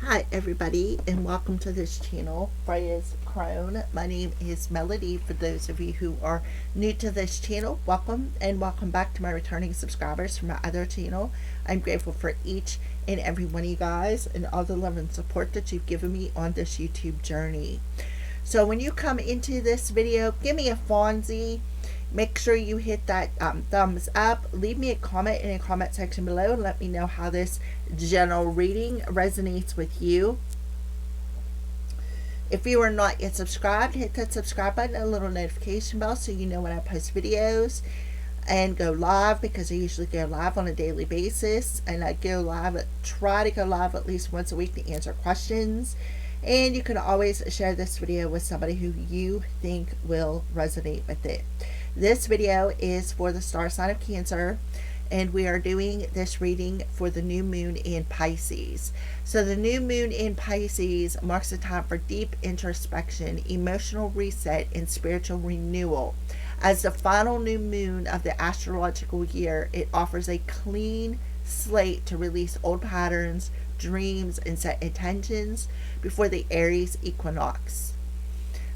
Hi everybody and welcome to this channel, Freya's Crone. My name is Melody. For those of you who are new to this channel, welcome and welcome back to my returning subscribers from my other channel. I'm grateful for each and every one of you guys and all the love and support that you've given me on this YouTube journey. So when you come into this video, give me a Fonzie. Make sure you hit that thumbs up. Leave me a comment in the comment section below and let me know how this general reading resonates with you. If you are not yet subscribed, hit that subscribe button and a little notification bell so you know when I post videos and go live, because I usually go live on a daily basis, and I try to go live at least once a week to answer questions. And you can always share this video with somebody who you think will resonate with it. This video is for the star sign of Cancer, and we are doing this reading for the new moon in Pisces. So the new moon in Pisces marks a time for deep introspection, emotional reset, and spiritual renewal. As the final new moon of the astrological year, it offers a clean slate to release old patterns, dreams, and set intentions before the Aries equinox.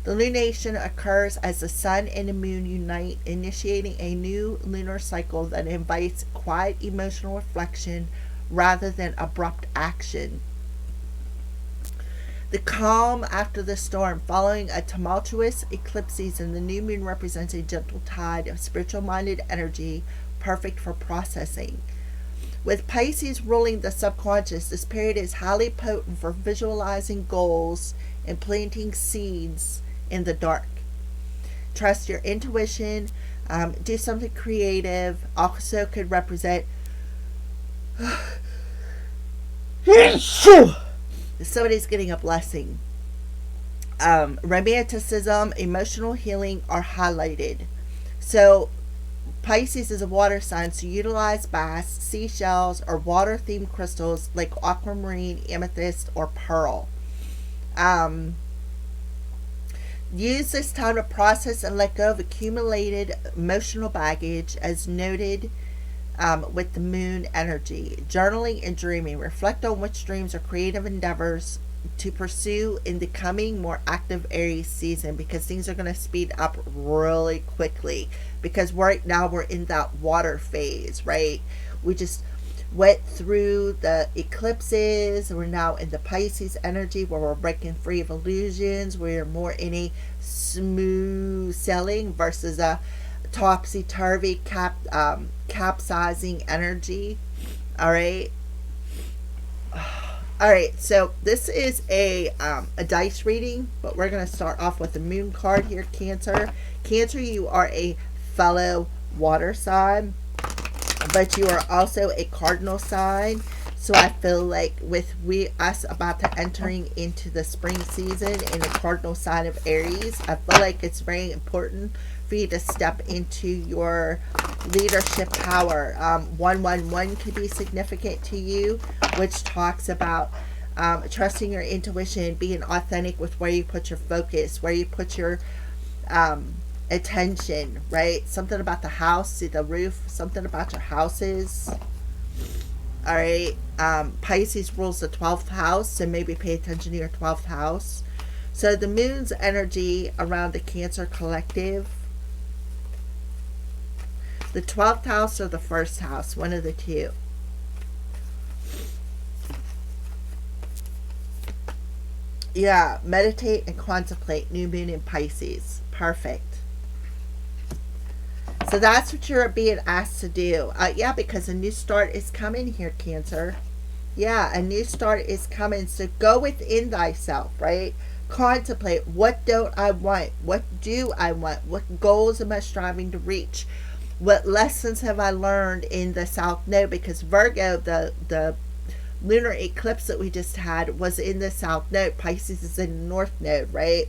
The lunation occurs as the sun and the moon unite, initiating a new lunar cycle that invites quiet emotional reflection rather than abrupt action. The calm after the storm. Following a tumultuous eclipse season, the new moon represents a gentle tide of spiritual minded energy, perfect for processing. With Pisces ruling the subconscious, this period is highly potent for visualizing goals and planting seeds in the dark. Trust your intuition. Do something creative. Also could represent somebody's getting a blessing. Romanticism, emotional healing are highlighted. So Pisces is a water sign, so utilize bass, seashells, or water-themed crystals like aquamarine, amethyst, or pearl. Use this time to process and let go of accumulated emotional baggage, as noted with the moon energy. Journaling and dreaming. Reflect on which dreams or creative endeavors to pursue in the coming more active Aries season, because things are going to speed up really quickly, because right now we're in that water phase, right? We just went through the eclipses. We're now in the Pisces energy where we're breaking free of illusions. We're more in a smooth sailing versus a topsy-turvy capsizing energy. All right. All right, so this is a dice reading, but we're going to start off with the moon card here, Cancer. Cancer, you are a fellow water sign, but you are also a cardinal sign. So I feel like with us about to entering into the spring season in the cardinal sign of Aries, I feel like it's very important for you to step into your leadership power. 111 could be significant to you, which talks about trusting your intuition, being authentic with where you put your focus, where you put your attention, right? Something about the house, see the roof, something about your houses. All right. Pisces rules the 12th house, so maybe pay attention to your 12th house. So the moon's energy around the Cancer collective. The 12th house or the first house, one of the two. Yeah, meditate and contemplate, new moon in Pisces. Perfect. So that's what you're being asked to do. Yeah, because a new start is coming here, Cancer. Yeah, a new start is coming. So go within thyself, right? Contemplate, what don't I want? What do I want? What goals am I striving to reach? What lessons have I learned in the South Node? Because Virgo, the lunar eclipse that we just had, was in the South Node. Pisces is in the North Node, right?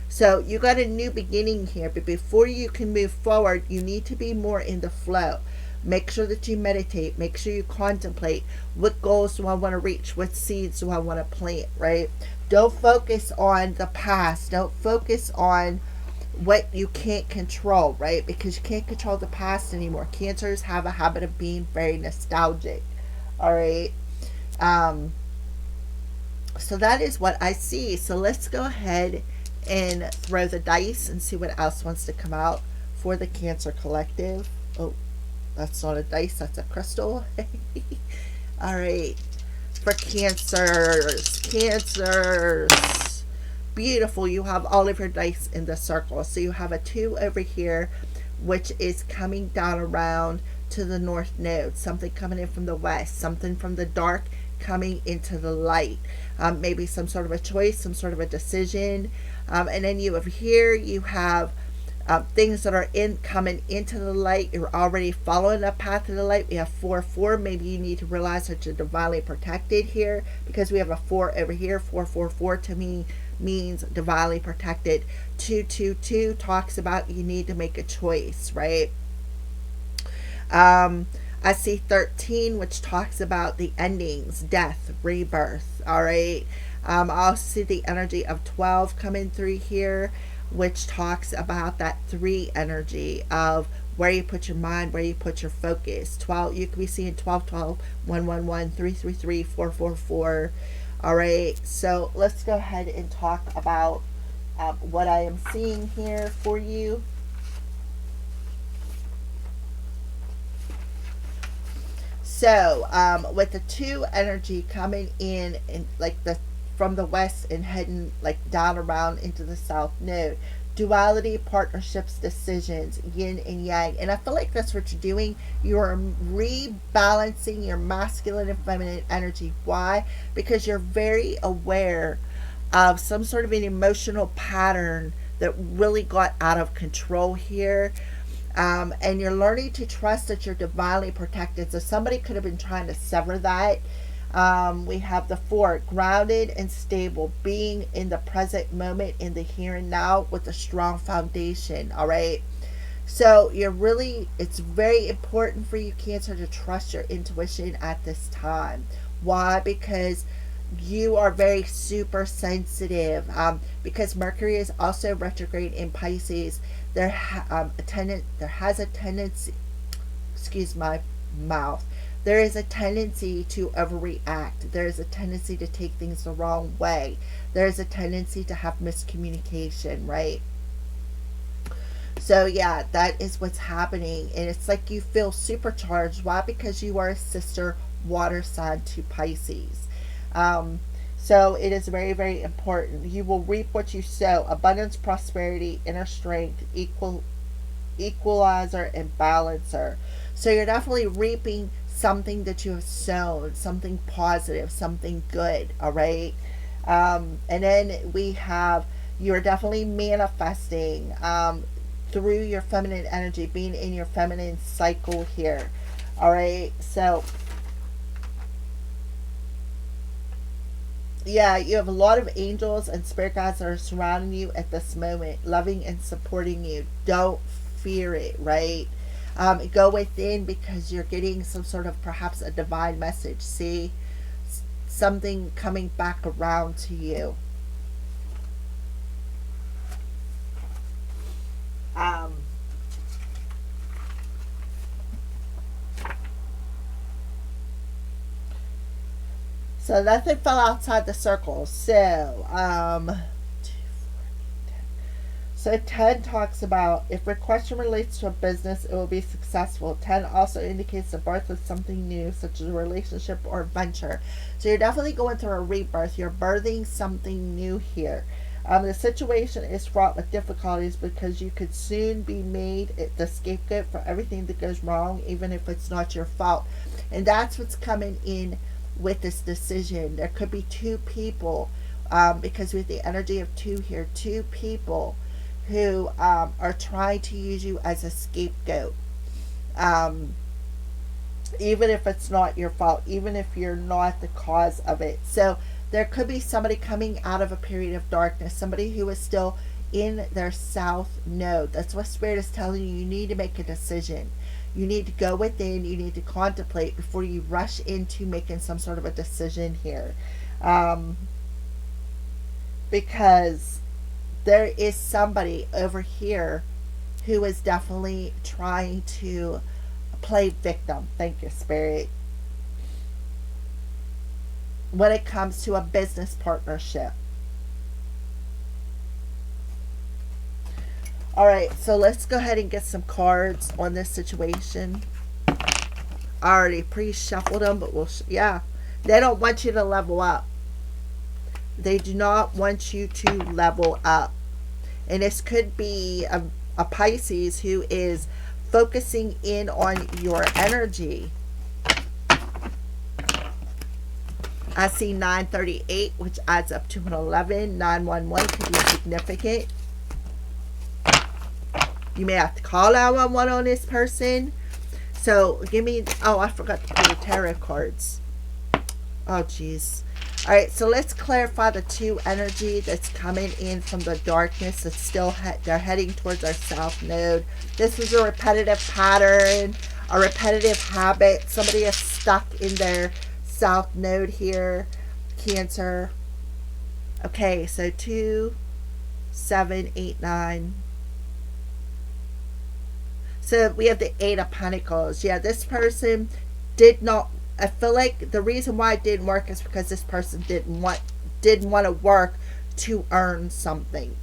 So you got a new beginning here, but before you can move forward, you need to be more in the flow. Make sure that you meditate. Make sure you contemplate, what goals do I want to reach? What seeds do I want to plant, right? Don't focus on the past. Don't focus on what you can't control, right? Because you can't control the past anymore. Cancers have a habit of being very nostalgic. All right. So that is what I see. So let's go ahead and throw the dice and see what else wants to come out for the Cancer Collective. Oh, that's not a dice, that's a crystal. All right. For Cancers. Cancers. Beautiful. You have all of your dice in the circle. So you have a 2 over here, which is coming down around to the north node. Something coming in from the west. Something from the dark coming into the light. Maybe some sort of a choice, some sort of a decision. And then you over here, you have things that are coming into the light. You're already following the path of the light. We have 4-4. Maybe you need to realize that you're divinely protected here, because we have a 4 over here. 4-4-4 to me means divinely protected. 2-2-2 talks about you need to make a choice, right? I see 13, which talks about the endings, death, rebirth. All right. I also see the energy of 12 coming through here, which talks about that 3 energy of where you put your mind, where you put your focus. 12, you could be seeing 12-12, 1-1-1, 3-3-3, 4-4-4. All right. So let's go ahead and talk about what I am seeing here for you. So, with the 2 energy coming in and like the from the west and heading like down around into the south node, duality, partnerships, decisions, yin and yang. And I feel like that's what you're doing. You're rebalancing your masculine and feminine energy. Why? Because you're very aware of some sort of an emotional pattern that really got out of control here. And you're learning to trust that you're divinely protected. So somebody could have been trying to sever that. We have the 4, grounded and stable, being in the present moment, in the here and now, with a strong foundation. All right. So it's very important for you, Cancer, to trust your intuition at this time. Why? Because you are very super sensitive. Because Mercury is also retrograde in Pisces. There has a tendency, excuse my mouth, there is a tendency to overreact. There is a tendency to take things the wrong way. There is a tendency to have miscommunication, right? So yeah, that is what's happening. And it's like you feel supercharged. Why? Because you are a sister water sign to Pisces. So it is very, very important. You will reap what you sow. Abundance, prosperity, inner strength, equalizer, and balancer. So you're definitely reaping something that you have sown, something positive, something good. All right. And then we have, you're definitely manifesting through your feminine energy, being in your feminine cycle here. All right. So yeah, you have a lot of angels and spirit guides that are surrounding you at this moment, loving and supporting you. Don't fear it, right? Go within, because you're getting some sort of perhaps a divine message. See something coming back around to you. So nothing fell outside the circle. So, 10 talks about if a question relates to a business, it will be successful. 10 also indicates the birth of something new, such as a relationship or venture. So you're definitely going through a rebirth. You're birthing something new here. The situation is fraught with difficulties because you could soon be made the scapegoat for everything that goes wrong, even if it's not your fault. And that's what's coming in with this decision. There could be 2 people, because with the energy of 2 here, 2 people who are trying to use you as a scapegoat, even if it's not your fault, even if you're not the cause of it. So there could be somebody coming out of a period of darkness, somebody who is still in their south node. That's what Spirit is telling you. You need to make a decision. You need to go within. You need to contemplate before you rush into making some sort of a decision here. Because there is somebody over here who is definitely trying to play victim. Thank you, Spirit. when it comes to a business partnership. All right, so let's go ahead and get some cards on this situation. I already pre-shuffled them, but yeah. They don't want you to level up. They do not want you to level up. And this could be a Pisces who is focusing in on your energy. I see 938, which adds up to an 11. 911 could be significant. You may have to call 911 on this person. So give me, oh, I forgot to pull the tarot cards. Oh, jeez. All right, so let's clarify the two energy that's coming in from the darkness. That's still, they're heading towards our south node. This was a repetitive pattern, a repetitive habit. Somebody is stuck in their south node here, Cancer. Okay, so 2, 7, 8, 9. So we have the 8 of Pentacles. Yeah, this person did not, I feel like the reason why it didn't work is because this person didn't want to work to earn something.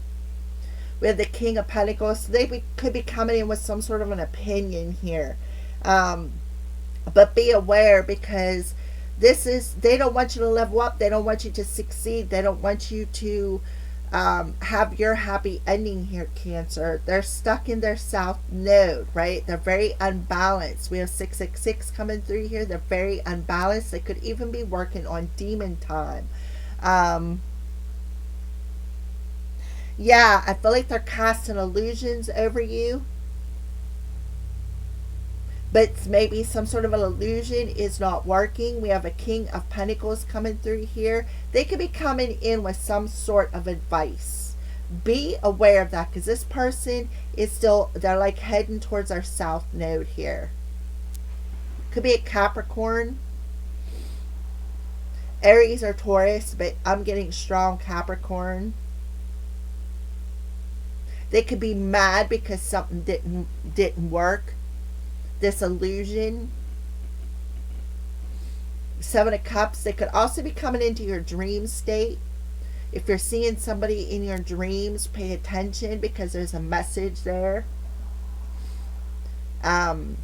We have the King of Pentacles. So they could be coming in with some sort of an opinion here. But be aware, because they don't want you to level up. They don't want you to succeed. They don't want you to have your happy ending here, Cancer. They're stuck in their south node, right? They're very unbalanced. We have 666 coming through here. They're very unbalanced. They could even be working on demon time. Yeah, I feel like they're casting illusions over you. But maybe some sort of an illusion is not working. We have a King of Pentacles coming through here. They could be coming in with some sort of advice. Be aware of that, because this person is still, they're like heading towards our south node here. Could be a Capricorn, Aries or Taurus, but I'm getting strong Capricorn. They could be mad because something didn't work. This illusion. 7 of Cups. They could also be coming into your dream state. If you're seeing somebody in your dreams, pay attention, because there's a message there. Alright,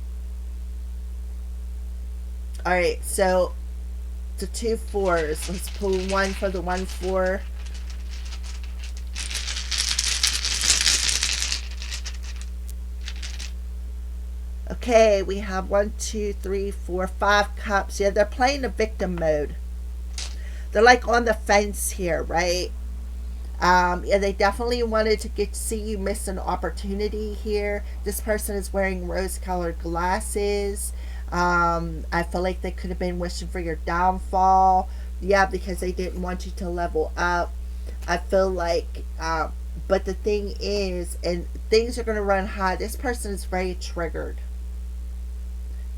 so the 2 4s. Let's pull one for the 1 4. Okay, we have 1, 2, 3, 4, 5 cups. Yeah, they're playing the victim mode. They're like on the fence here, right? Yeah, they definitely wanted to see you miss an opportunity here. This person is wearing rose-colored glasses. I feel like they could have been wishing for your downfall. Yeah, because they didn't want you to level up. I feel like, but the thing is, and things are going to run high. This person is very triggered.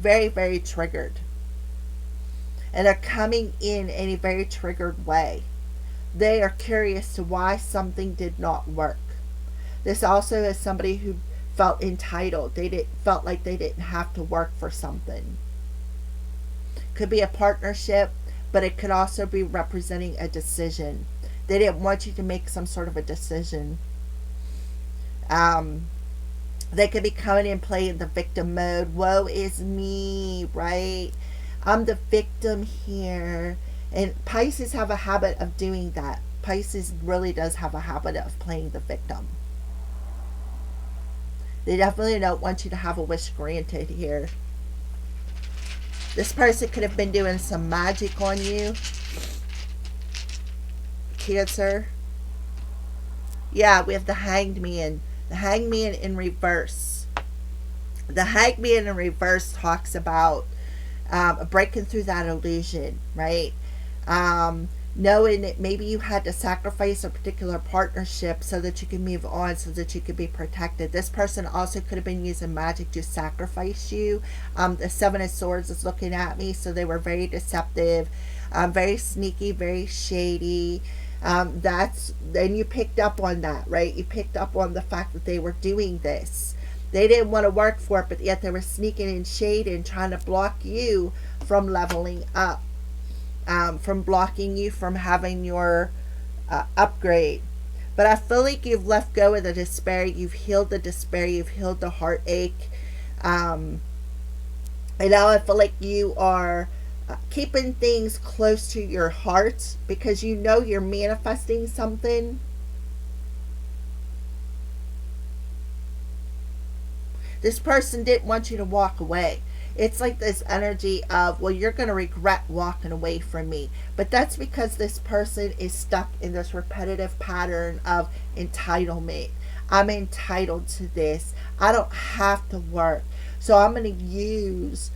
Very, very triggered. And they're coming in a very triggered way. They are curious to why something did not work. This also is somebody who felt entitled. Felt like they didn't have to work for something. Could be a partnership, but it could also be representing a decision. They didn't want you to make some sort of a decision. They could be coming in playing the victim mode. Woe is me, right? I'm the victim here. And Pisces have a habit of doing that. Pisces really does have a habit of playing the victim. They definitely don't want you to have a wish granted here. This person could have been doing some magic on you, Cancer. Yeah, we have the Hanged Man. The Hanged Man in reverse. The Hanged Man in reverse talks about breaking through that illusion, right? Knowing that maybe you had to sacrifice a particular partnership so that you can move on, so that you could be protected. This person also could have been using magic to sacrifice you. The 7 of Swords is looking at me, so they were very deceptive, very sneaky, very shady. And you picked up on that, right? You picked up on the fact that they were doing this. They didn't want to work for it, but yet they were sneaking in shade and trying to block you from leveling up. from blocking you from having your upgrade. But I feel like you've let go of the despair. You've healed the despair. You've healed the heartache. Um, and now I feel like you are keeping things close to your heart because you know you're manifesting something. This person didn't want you to walk away. It's like this energy of, well, you're going to regret walking away from me. But that's because this person is stuck in this repetitive pattern of entitlement. I'm entitled to this. I don't have to work. So I'm going to use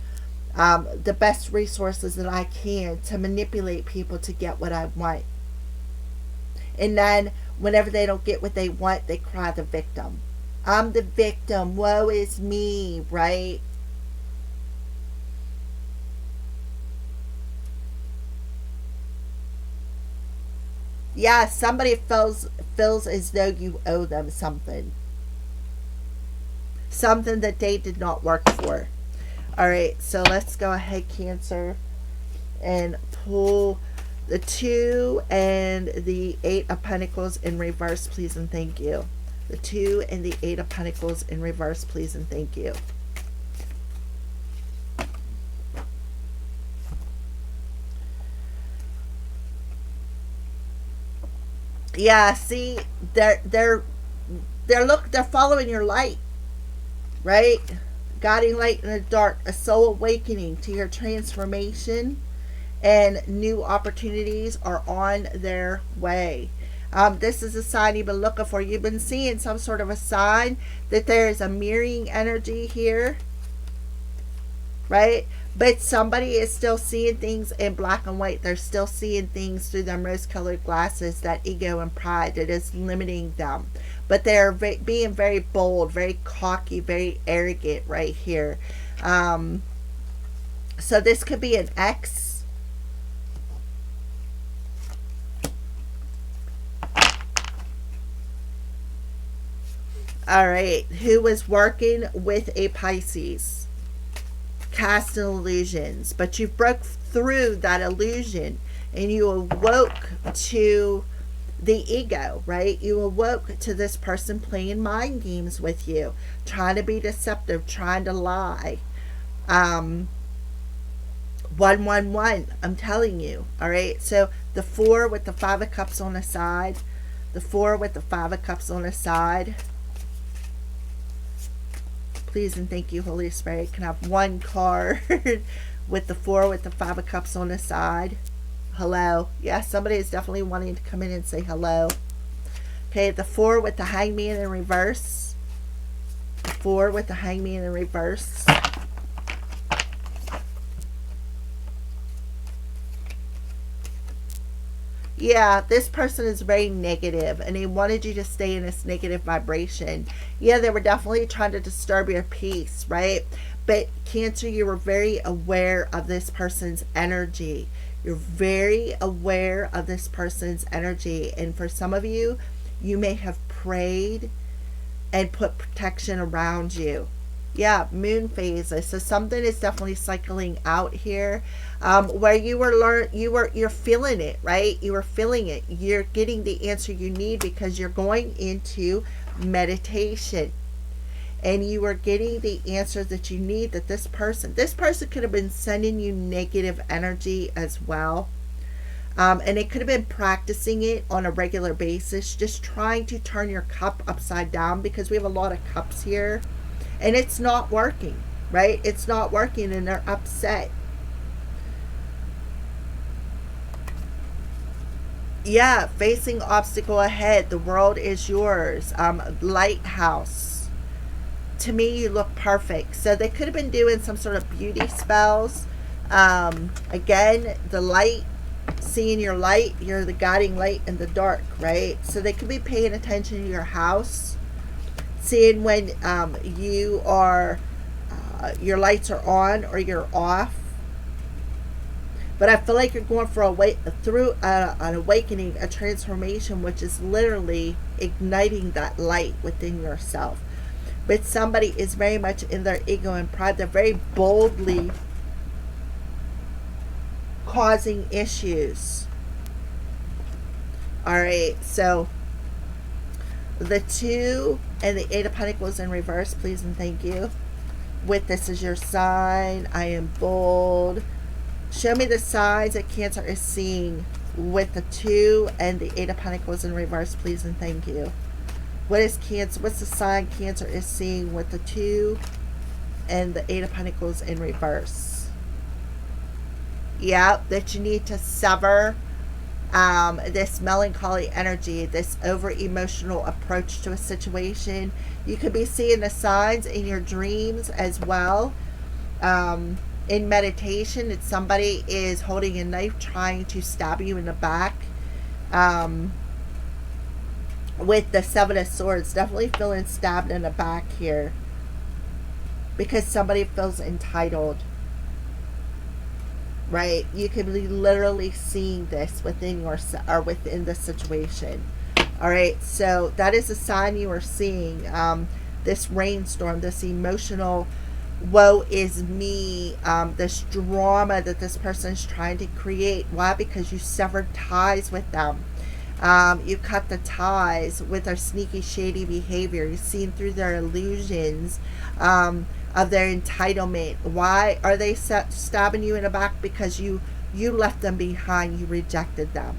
the best resources that I can to manipulate people to get what I want. And then whenever they don't get what they want, they cry the victim. I'm the victim. Woe is me, right? Yeah, somebody feels as though you owe them something. Something that they did not work for. All right, so let's go ahead, Cancer, and pull the 2 and the 8 of Pentacles in reverse, please and thank you. The 2 and the 8 of Pentacles in reverse, please and thank you. Yeah, see, they're following your light, right? Guiding light in the dark, a soul awakening to your transformation, and new opportunities are on their way. This is a sign you've been looking for. You've been seeing some sort of a sign that there is a mirroring energy here, right? But somebody is still seeing things in black and white. They're still seeing things through their rose-colored glasses, that ego and pride that is limiting them. But they're being very bold, very cocky, very arrogant right here. So this could be an ex. All right, who was working with a Pisces, casting illusions, but you broke through that illusion and you awoke to the ego, right? You awoke to this person playing mind games with you, trying to be deceptive, trying to lie. 111, I'm telling you. All right, so the 4 with the 5 of Cups on the side, the 4 with the 5 of Cups on the side. Please and thank you, Holy Spirit. Can I have one card with the 4 with the 5 of Cups on the side? Hello. Yeah, somebody is definitely wanting to come in and say hello. Okay, the 4 with the Hangman in reverse. The 4 with the Hangman in reverse. Yeah, this person is very negative and they wanted you to stay in this negative vibration. Yeah, they were definitely trying to disturb your peace, right? But Cancer, you were very aware of this person's energy. You're very aware of this person's energy. And for some of you, you may have prayed and put protection around you. Yeah, moon phases. So something is definitely cycling out here, where you're feeling it, right? You were feeling it. You're getting the answer you need because you're going into meditation, and you are getting the answers that you need. That this person could have been sending you negative energy as well. And they could have been practicing it on a regular basis, just trying to turn your cup upside down, because we have a lot of cups here. And it's not working, right? It's not working and they're upset. Yeah, facing obstacle ahead. The world is yours. Lighthouse. To me, you look perfect. So they could have been doing some sort of beauty spells. Again, the light, seeing your light, you're the guiding light in the dark, right? So they could be paying attention to your house, seeing when you are your lights are on or you're off. But I feel like you're going for an awakening, a transformation, which is literally igniting that light within yourself. But somebody is very much in their ego and pride. They're very boldly causing issues. All right, so the 2 and the 8 of Pentacles in reverse, please and thank you. With this is your sign. I am bold. Show me the signs that Cancer is seeing with the 2 and the 8 of Pentacles in reverse, please and thank you. What is Cancer? What's the sign Cancer is seeing with the 2 and the 8 of Pentacles in reverse? Yeah, that you need to sever this melancholy energy, this over emotional approach to a situation. You could be seeing the signs in your dreams as well. In meditation, it's somebody is holding a knife trying to stab you in the back. With the 7 of Swords, definitely feeling stabbed in the back here because somebody feels entitled. Right? You could be literally seeing this within or within the situation. All right, so that is a sign you are seeing. This rainstorm, this emotional woe is me, this drama that this person is trying to create. Why? Because you severed ties with them. You cut the ties with their sneaky, shady behavior. You've seen through their illusions of their entitlement. Why are they stabbing you in the back? Because you left them behind. You rejected them.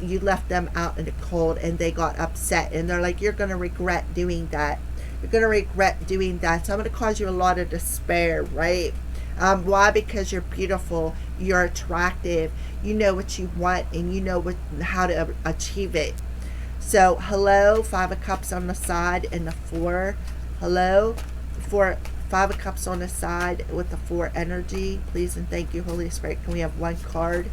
You left them out in the cold, and they got upset. And they're like, you're going to regret doing that. You're going to regret doing that. So I'm going to cause you a lot of despair, right? Why? Because you're beautiful. You're attractive. You know what you want, and you know how to achieve it. So, hello, 5 of Cups on the side and the 4. Hello, 5 of Cups on the side with the 4 energy. Please and thank you, Holy Spirit. Can we have 1 card?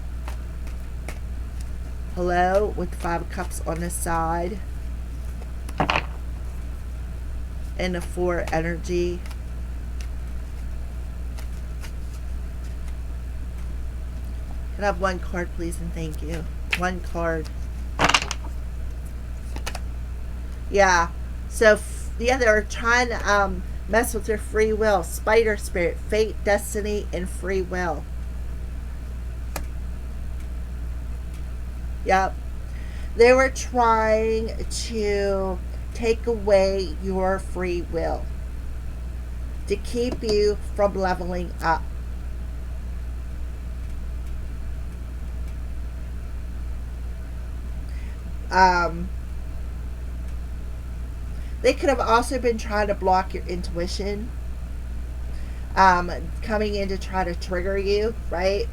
Hello, with 5 of Cups on the side and the 4 energy. Can I have 1 card, please and thank you? 1 card. Yeah. So, yeah, they're trying to mess with your free will. Spider spirit, fate, destiny, and free will. Yep. They were trying to take away your free will, to keep you from leveling up. They could have also been trying to block your intuition, coming in to try to trigger you, right?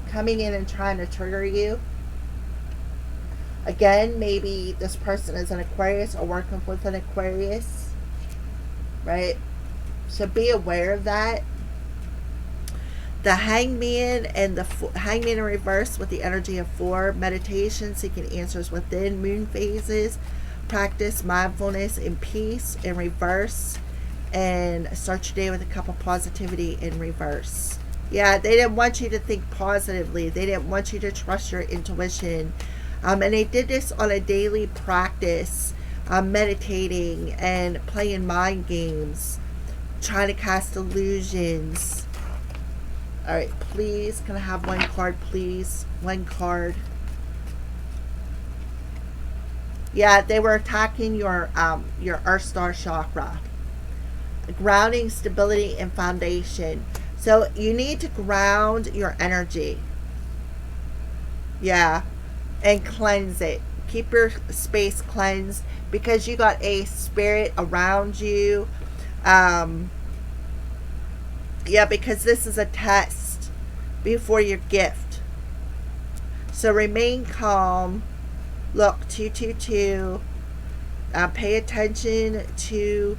Coming in and trying to trigger you. Again, maybe this person is an Aquarius or working with an Aquarius, right? So be aware of that. The Hangman and the Hangman in reverse with the energy of 4. Meditation, seeking answers within. Moon phases. Practice mindfulness and peace in reverse. And start your day with a cup of positivity in reverse. Yeah, they didn't want you to think positively. They didn't want you to trust your intuition. And they did this on a daily practice, meditating and playing mind games, trying to cast illusions. All right, please, can I have 1 card, please? 1 card. Yeah, they were attacking your Earth Star chakra. Grounding, stability, and foundation. So you need to ground your energy. Yeah. And cleanse it. Keep your space cleansed, because you got a spirit around you. Yeah, because this is a test before your gift. So remain calm. Look, 222. Pay attention to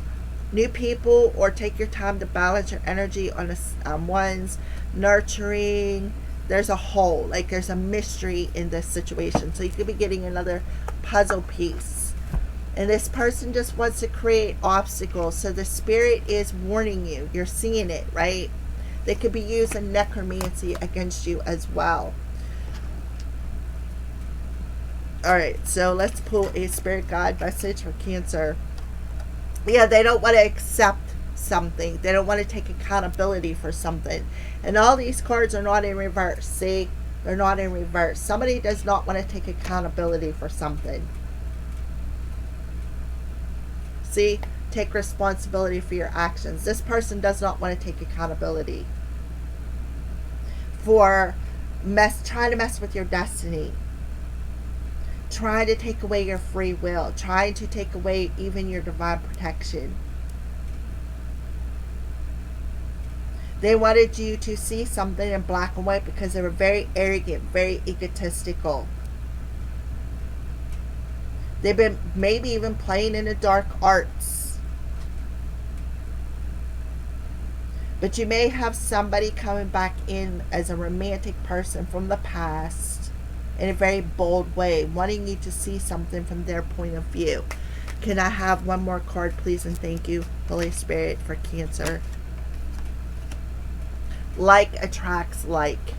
new people, or take your time to balance your energy on the ones. Nurturing. There's a hole, like there's a mystery in this situation. So you could be getting another puzzle piece. And this person just wants to create obstacles. So the spirit is warning you. You're seeing it, right? They could be using necromancy against you as well. Alright, so let's pull a spirit guide message for Cancer. Yeah, they don't want to accept something. They don't want to take accountability for something. And all these cards are not in reverse. See, They're not in reverse. Somebody does not want to take accountability for something. See? Take responsibility for your actions. This person does not want to take accountability for trying to mess with your destiny, trying to take away your free will, trying to take away even your divine protection. They wanted you to see something in black and white because they were very arrogant, very egotistical. They've been maybe even playing in the dark arts. But you may have somebody coming back in as a romantic person from the past in a very bold way, wanting you to see something from their point of view. Can I have one more card, please? And thank you, Holy Spirit, for Cancer. Like attracts like.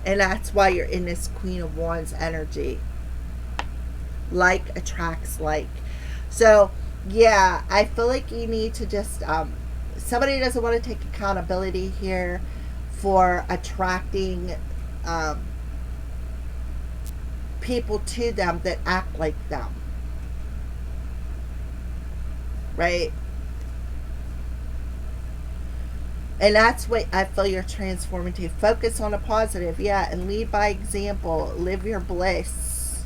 And that's why you're in this Queen of Wands energy. Like attracts like. So, yeah, I feel like you need to just, somebody doesn't want to take accountability here for attracting people to them that act like them. Right? And that's what I feel you're transforming to. Focus on a positive, yeah, and lead by example. Live your bliss.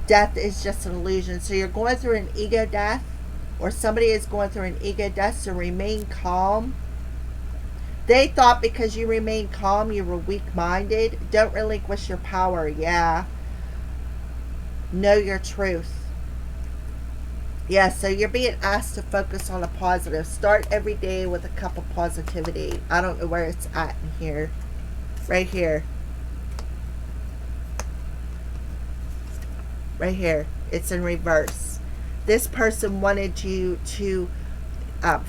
Death is just an illusion. So you're going through an ego death, or somebody is going through an ego death, so remain calm. They thought because you remain calm, you were weak-minded. Don't relinquish your power, yeah. Know your truth. Yeah, so you're being asked to focus on a positive. Start every day with a cup of positivity. I don't know where it's at in here. Right here. Right here. It's in reverse. This person wanted you to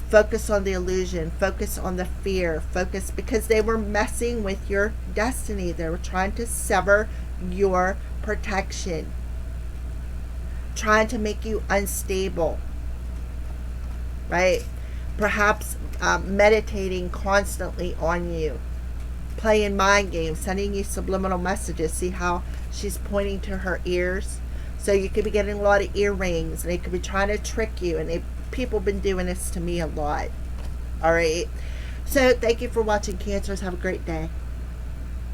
focus on the illusion. Focus on the fear. Focus because they were messing with your destiny. They were trying to sever your protection. Trying to make you unstable, right? Perhaps meditating constantly on you, playing mind games, sending you subliminal messages. See how she's pointing to her ears? So you could be getting a lot of earrings, and they could be trying to trick you, and people have been doing this to me a lot. All right. So thank you for watching, Cancers. Have a great day.